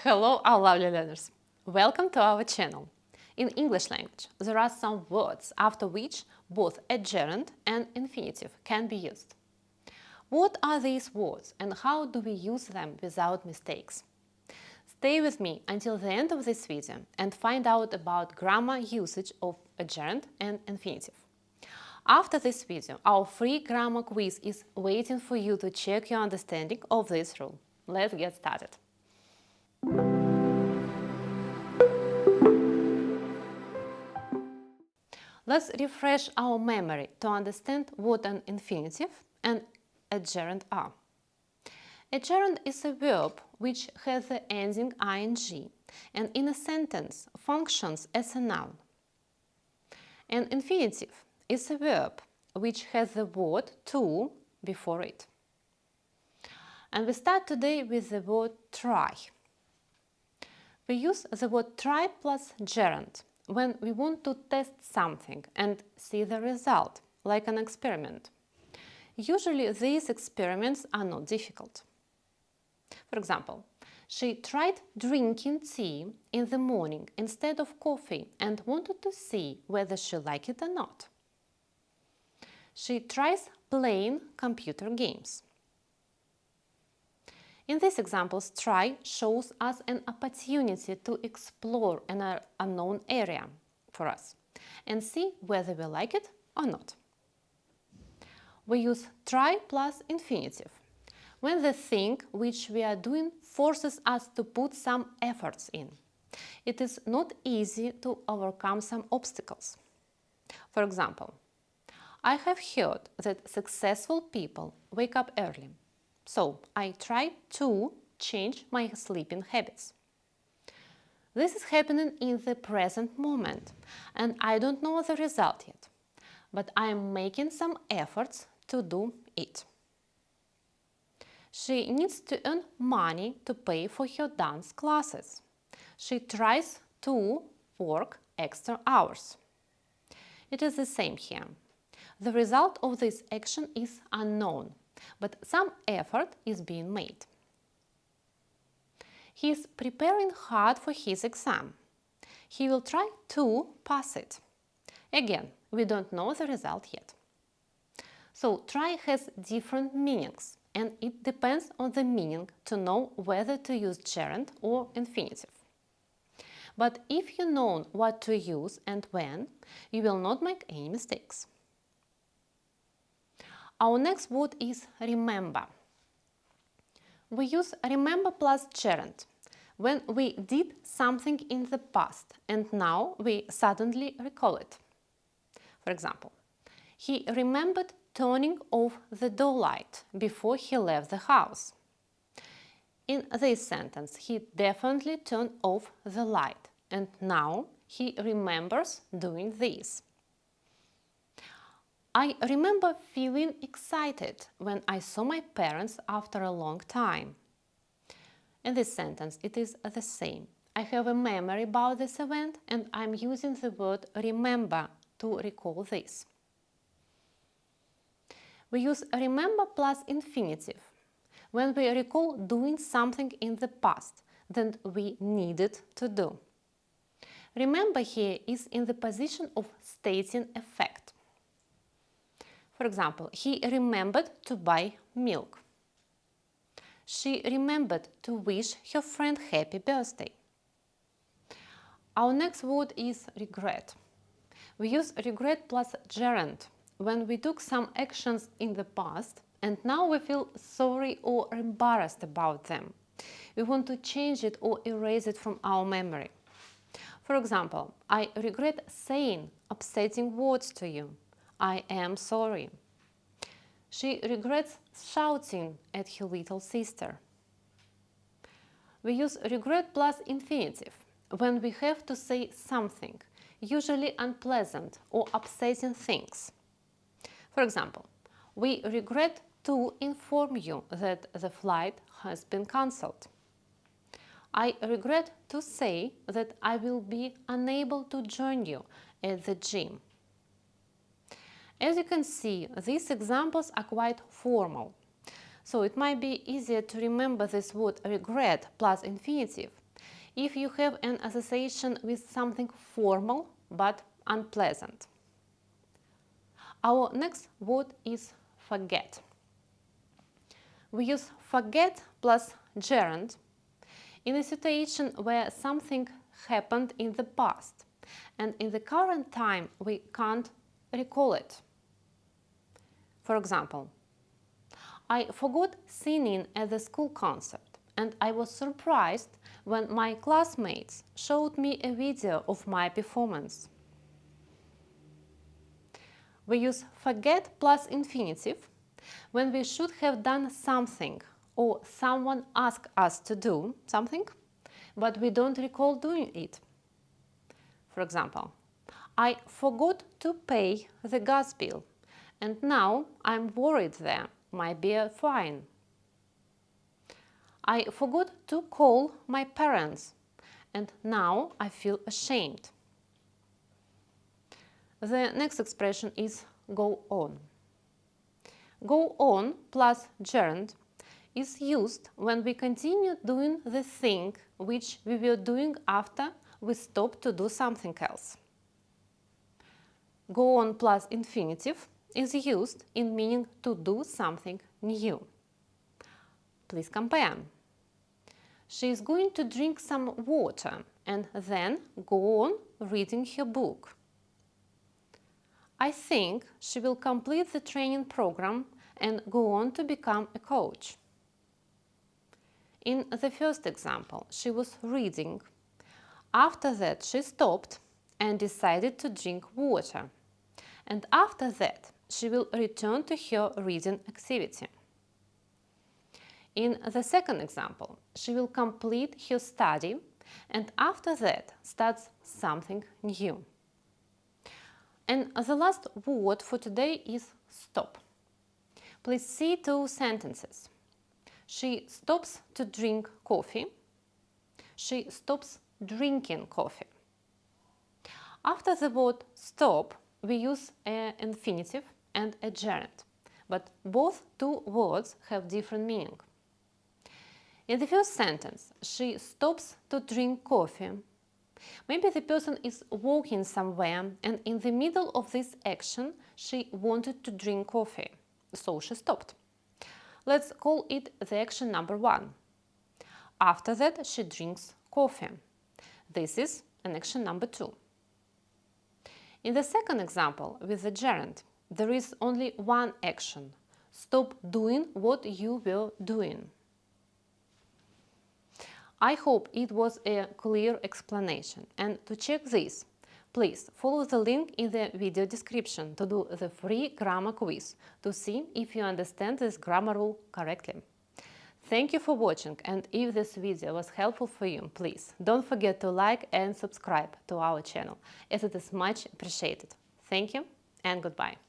Hello, our lovely learners! Welcome to our channel. In English language, there are some words after which both a gerund and infinitive can be used. What are these words and how do we use them without mistakes? Stay with me until the end of this video and find out about grammar usage of a gerund and infinitive. After this video, our free grammar quiz is waiting for you to check your understanding of this rule. Let's get started. Let's refresh our memory to understand what an infinitive and a gerund are. A gerund is a verb which has the ending ing and in a sentence functions as a noun. An infinitive is a verb which has the word to before it. And we start today with the word try. We use the word try plus gerund when we want to test something and see the result, like an experiment. Usually these experiments are not difficult. For example, she tried drinking tea in the morning instead of coffee and wanted to see whether she liked it or not. She tries playing computer games. In these examples, try shows us an opportunity to explore an unknown area for us and see whether we like it or not. We use try plus infinitive when the thing which we are doing forces us to put some efforts in. It is not easy to overcome some obstacles. For example, I have heard that successful people wake up early. So I try to change my sleeping habits. This is happening in the present moment, and I don't know the result yet, but I am making some efforts to do it. She needs to earn money to pay for her dance classes. She tries to work extra hours. It is the same here. The result of this action is unknown, but some effort is being made. He is preparing hard for his exam. He will try to pass it. Again, we don't know the result yet. So, try has different meanings, and it depends on the meaning to know whether to use gerund or infinitive. But if you know what to use and when, you will not make any mistakes. Our next word is remember. We use remember plus gerund when we did something in the past and now we suddenly recall it. For example, he remembered turning off the door light before he left the house. In this sentence, he definitely turned off the light and now he remembers doing this. I remember feeling excited when I saw my parents after a long time. In this sentence, it is the same. I have a memory about this event and I'm using the word remember to recall this. We use remember plus infinitive when we recall doing something in the past that we needed to do. Remember here is in the position of stating a fact. For example, he remembered to buy milk. She remembered to wish her friend happy birthday. Our next word is regret. We use regret plus gerund when we took some actions in the past and now we feel sorry or embarrassed about them. We want to change it or erase it from our memory. For example, I regret saying upsetting words to you. I am sorry. She regrets shouting at her little sister. We use regret plus infinitive when we have to say something, usually unpleasant or upsetting things. For example, we regret to inform you that the flight has been cancelled. I regret to say that I will be unable to join you at the gym. As you can see, these examples are quite formal. So it might be easier to remember this word regret plus infinitive if you have an association with something formal but unpleasant. Our next word is forget. We use forget plus gerund in a situation where something happened in the past and in the current time we can't recall it. For example, I forgot singing at the school concert and I was surprised when my classmates showed me a video of my performance. We use forget plus infinitive when we should have done something or someone asked us to do something, but we don't recall doing it. For example, I forgot to pay the gas bill and now I'm worried there might be a fine. I forgot to call my parents and now I feel ashamed. The next expression is go on. Go on plus gerund is used when we continue doing the thing which we were doing after we stopped to do something else. Go on plus infinitive is used in meaning to do something new. Please compare. She is going to drink some water and then go on reading her book. I think she will complete the training program and go on to become a coach. In the first example, she was reading. After that, she stopped and decided to drink water. And after that, she will return to her reading activity. In the second example, she will complete her study and after that starts something new. And the last word for today is stop. Please see two sentences. She stops to drink coffee. She stops drinking coffee. After the word stop, we use an infinitive and a gerund, but both two words have different meaning. In the first sentence, she stops to drink coffee. Maybe the person is walking somewhere and in the middle of this action she wanted to drink coffee, so she stopped. Let's call it the action number 1. After that she drinks coffee. This is an action number 2. In the second example with the gerund, there is only one action. Stop doing what you were doing. I hope it was a clear explanation, and to check this, please follow the link in the video description to do the free grammar quiz to see if you understand this grammar rule correctly. Thank you for watching, and if this video was helpful for you, please don't forget to like and subscribe to our channel, as it is much appreciated. Thank you and goodbye.